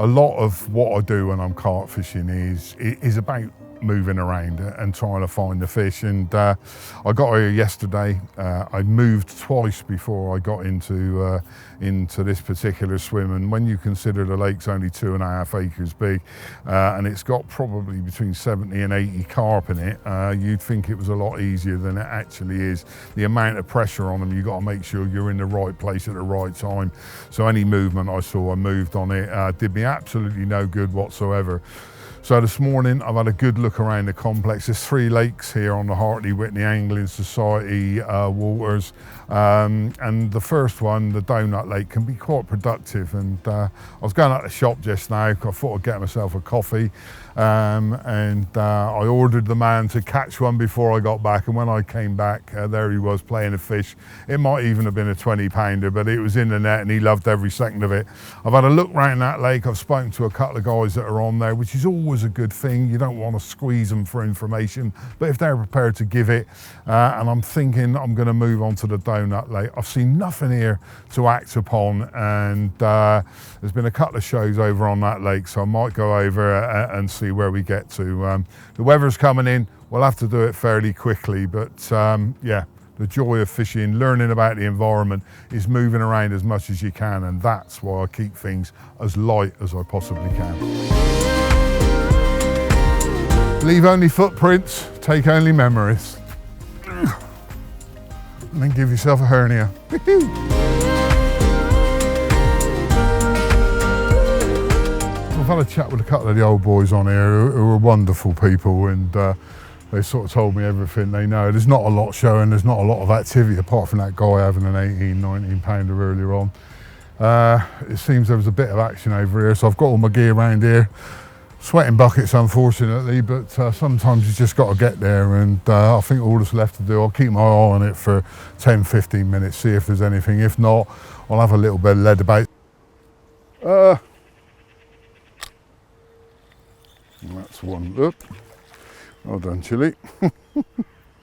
a lot of what I do when I'm carp fishing is about moving around and trying to find the fish. And I got here yesterday. I moved twice before I got into this particular swim, and when you consider the lake's only 2.5 acres big and it's got probably between 70 and 80 carp in it, you'd think it was a lot easier than it actually is. The amount of pressure on them, you've got to make sure you're in the right place at the right time. So any movement I saw, I moved on it. Did me absolutely no good whatsoever. So this morning I've had a good look around the complex. There's 3 lakes here on the 𝗙𝗵𝗿𝗲 Angling Society waters, and the first one, the Donut Lake, can be quite productive. And I was going out to the shop just now. I thought I'd get myself a coffee, and I ordered the man to catch one before I got back, and when I came back, there he was playing a fish. It might even have been a 20-pounder, but it was in the net and he loved every second of it. I've had a look around that lake. I've spoken to a couple of guys that are on there, which is always a good thing. You don't want to squeeze them for information, but if they're prepared to give it, and I'm thinking I'm going to move on to the Donut Lake. I've seen nothing here to act upon, and there's been a couple of shows over on that lake, so I might go over and see where we get to. The weather's coming in. We'll have to do it fairly quickly, but yeah, the joy of fishing, learning about the environment, is moving around as much as you can, and that's why I keep things as light as I possibly can. Leave only footprints, take only memories. And then give yourself a hernia. I've had a chat with a couple of the old boys on here who are wonderful people, and they sort of told me everything they know. There's not a lot showing, there's not a lot of activity apart from that guy having an 18, 19 pounder earlier on. It seems there was a bit of action over here, so I've got all my gear around here. Sweating buckets, unfortunately, but sometimes you just got to get there, and I think all that's left to do, I'll keep my eye on it for 10, 15 minutes, see if there's anything. If not, I'll have a little bit of lead about. That's one. Oop. Well done, Chilly.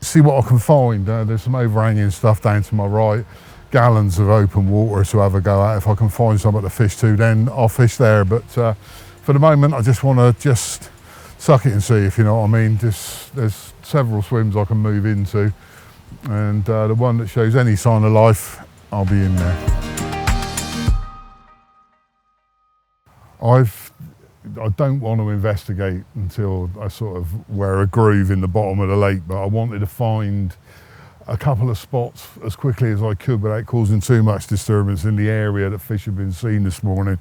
See what I can find. There's some overhanging stuff down to my right. Gallons of open water to have a go at. If I can find something to fish to, then I'll fish there. But for the moment, I just want to suck it and see, if you know what I mean. There's several swims I can move into, and the one that shows any sign of life, I'll be in there. I don't want to investigate until I sort of wear a groove in the bottom of the lake, but I wanted to find a couple of spots as quickly as I could without causing too much disturbance in the area that fish have been seen this morning.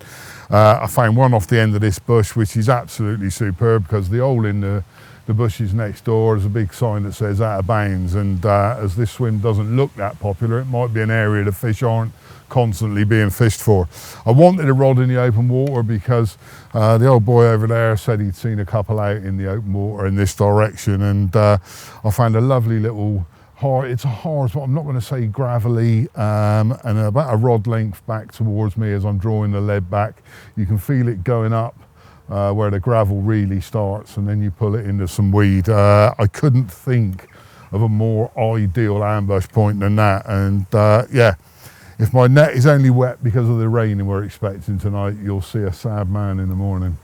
I found one off the end of this bush, which is absolutely superb, because the hole in the bushes next door is a big sign that says out of bounds, and as this swim doesn't look that popular, it might be an area the fish aren't constantly being fished for. I wanted a rod in the open water because the old boy over there said he'd seen a couple out in the open water in this direction, and I found a lovely little it's a hard, I'm not going to say gravelly, and about a rod length back towards me as I'm drawing the lead back. You can feel it going up where the gravel really starts, and then you pull it into some weed. I couldn't think of a more ideal ambush point than that, and yeah, if my net is only wet because of the rain we're expecting tonight, you'll see a sad man in the morning.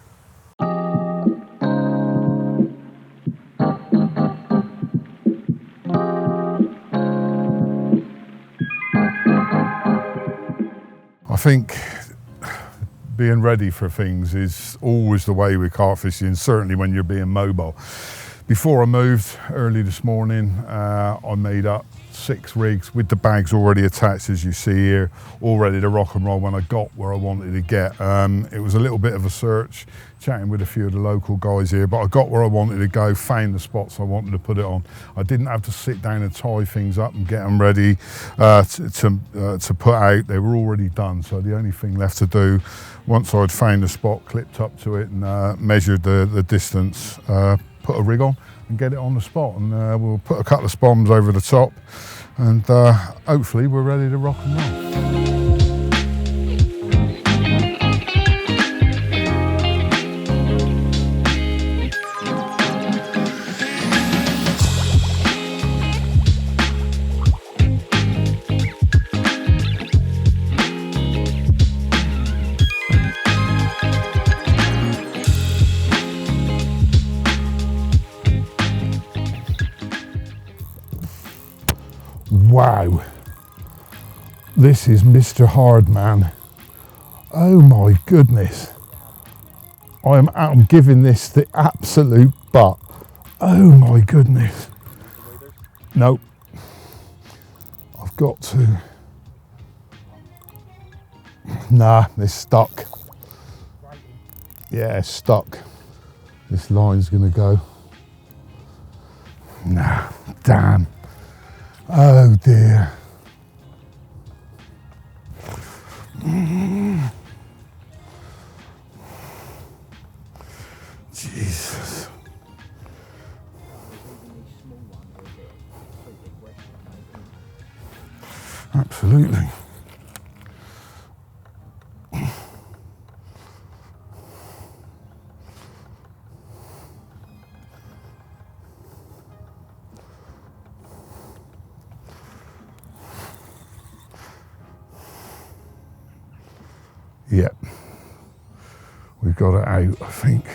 I think being ready for things is always the way with carp fishing, certainly when you're being mobile. Before I moved early this morning, I made up 6 rigs with the bags already attached, as you see here, all ready to rock and roll when I got where I wanted to get. It was a little bit of a search, chatting with a few of the local guys here, but I got where I wanted to go, found the spots I wanted to put it on. I didn't have to sit down and tie things up and get them ready to put out. They were already done, so the only thing left to do, once I'd found the spot, clipped up to it and measured the distance, put a rig on and get it on the spot, and we'll put a couple of spoms over the top, and hopefully we're ready to rock and roll. Wow, this is Mr. Hardman. Oh my goodness. I'm giving this the absolute butt. Oh my goodness. Nope. I've got to. Nah, it's stuck. Yeah, it's stuck. This line's gonna go. Nah, damn. Oh dear. Jesus. Absolutely. Yep, we've got it out, I think.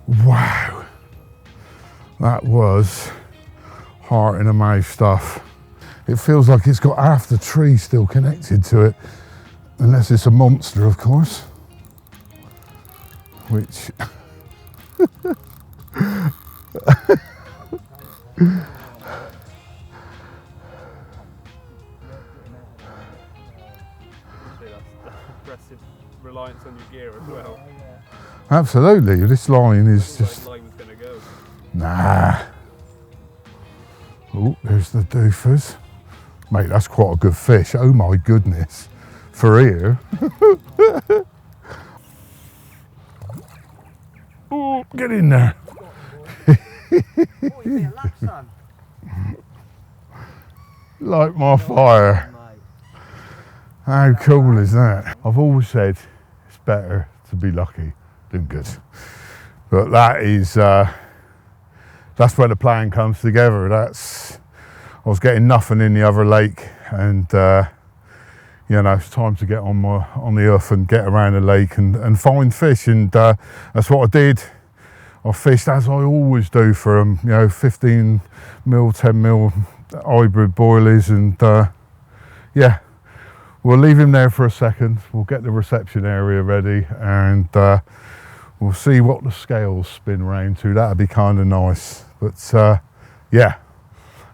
Wow, that was heart in a mouth stuff. It feels like it's got half the tree still connected to it, unless it's a monster, of course, which impressive reliance on your gear as well. absolutely. This line is just. Line was going to go. Nah. Oh, there's the doofers. Mate, that's quite a good fish. Oh my goodness. For here. Oh, get in there. Light my fire. How cool is that? I've always said it's better to be lucky than good. But that is, that's where the plan comes together. I was getting nothing in the other lake, and you know, it's time to get on the earth and get around the lake and find fish, and that's what I did. I fished as I always do for them, you know, 15 mil, 10 mil hybrid boilies, and yeah, we'll leave him there for a second. We'll get the reception area ready, and we'll see what the scales spin round to. That'd be kind of nice. But yeah,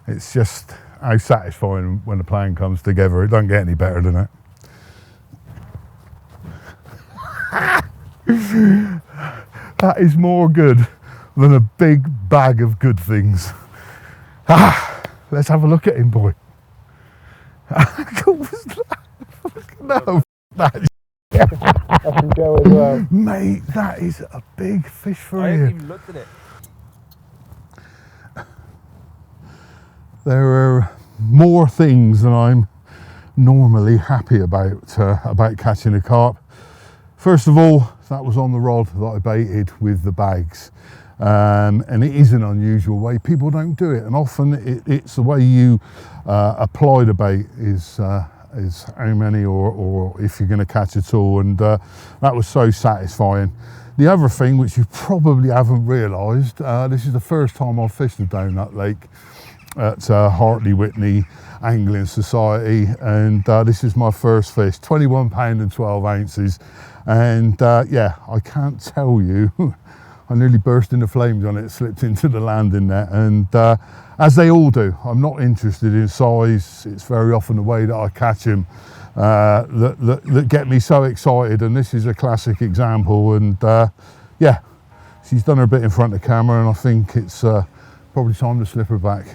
it's just how satisfying when the plan comes together. It don't get any better than that. That is more good than a big bag of good things. Let's have a look at him, boy. What was that? No, that. I can go as well. Mate, that is a big fish for I you. haven't even looked at it. There are more things than I'm normally happy about catching a carp. First of all, that was on the rod that I baited with the bags, and it is an unusual way. People don't do it, and often it's the way you apply the bait is how many or if you're going to catch at all, and that was so satisfying. The other thing, which you probably haven't realised, this is the first time I've fished a donut lake at Hartley Whitney Angling Society, and this is my first fish, 21 pound and 12 ounces, and yeah, I can't tell you, I nearly burst into flames on it, slipped into the landing net, and as they all do, I'm not interested in size. It's very often the way that I catch him that get me so excited, and this is a classic example. And yeah, she's done her bit in front of the camera, and I think it's probably time to slip her back.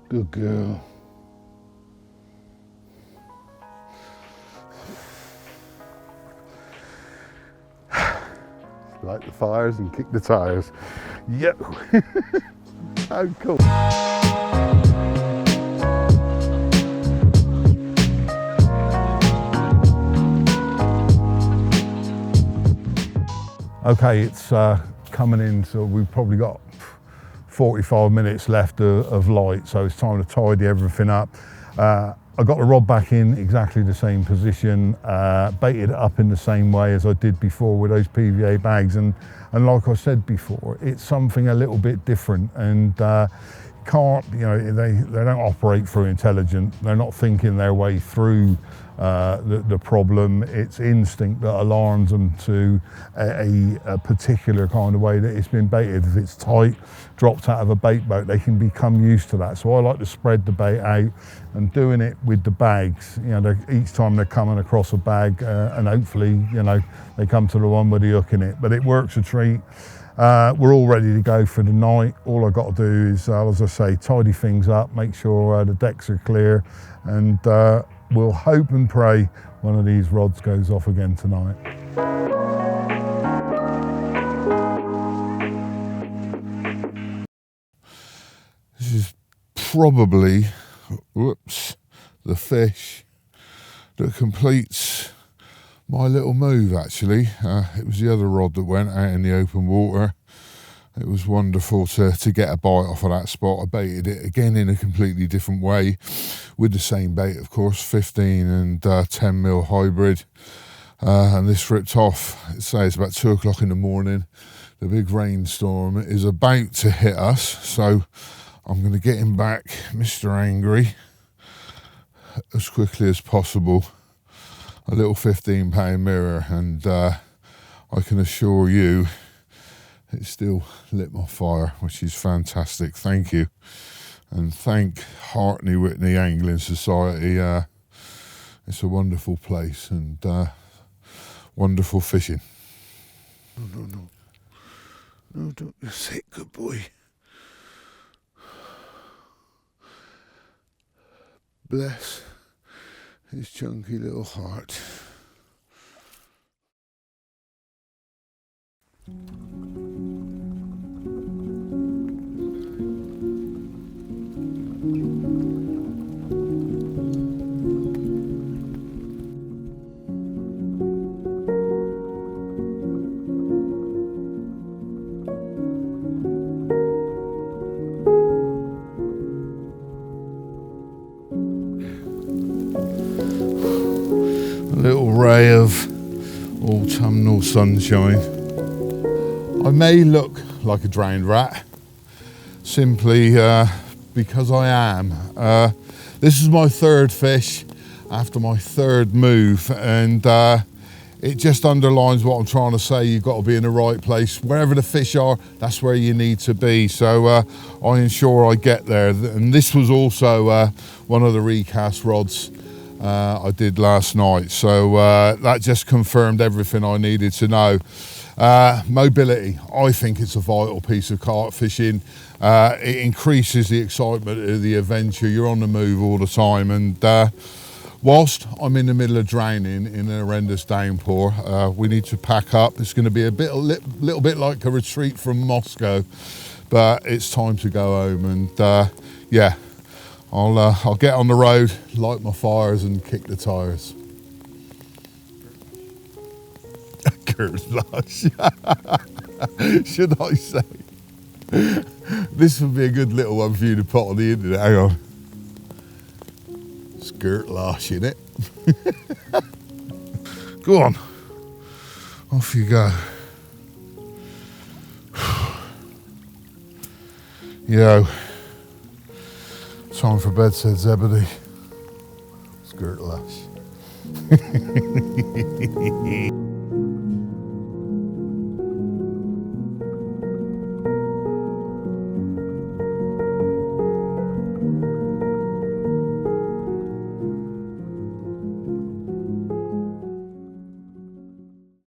Good girl. Light the fires and kick the tires. Yep. How cool. Okay, it's coming in, so we've probably got 45 minutes left of light, so it's time to tidy everything up. I got the rod back in exactly the same position, baited it up in the same way as I did before with those PVA bags, and like I said before, it's something a little bit different, and carp, you know, they don't operate through intelligence. They're not thinking their way through the problem. It's instinct that alarms them to a particular kind of way that it's been baited. If it's tight, dropped out of a bait boat, they can become used to that. So I like to spread the bait out and doing it with the bags. You know, each time they're coming across a bag, and hopefully, you know, they come to the one with the hook in it. But it works a treat. We're all ready to go for the night. All I've got to do is, as I say, tidy things up, make sure the decks are clear, and we'll hope and pray one of these rods goes off again tonight. This is probably, the fish that completes my little move, actually. It was the other rod that went out in the open water. It was wonderful to get a bite off of that spot. I baited it again in a completely different way with the same bait, of course, 15 and 10 mil hybrid. And this ripped off. It's about 2 o'clock in the morning. The big rainstorm is about to hit us. So I'm going to get him back, Mr. Angry, as quickly as possible. A little 15-pound mirror, and I can assure you it still lit my fire, which is fantastic. Thank you, and thank 𝗙𝗵𝗿𝗄 Angling Society. It's a wonderful place and wonderful fishing. No, don't sit, good boy. Bless his chunky little heart. Little ray of autumnal sunshine. I may look like a drowned rat, simply because I am. This is my third fish after my third move, and it just underlines what I'm trying to say. You've got to be in the right place. Wherever the fish are, that's where you need to be. So I ensure I get there. And this was also one of the recast rods I did last night, so that just confirmed everything I needed to know. Mobility, I think it's a vital piece of carp fishing. It increases the excitement of the adventure. You're on the move all the time, and whilst I'm in the middle of drowning in an horrendous downpour, we need to pack up. It's going to be a little bit like a retreat from Moscow, but it's time to go home, and yeah, I'll get on the road, light my fires and kick the tyres. Should I say? This would be a good little one for you to put on the internet. Hang on. 𝗙𝗿𝗄𝗆, innit? Go on. Off you go. Yo. Time for bed, said Zebedee. 𝗙𝗿𝗄𝗆.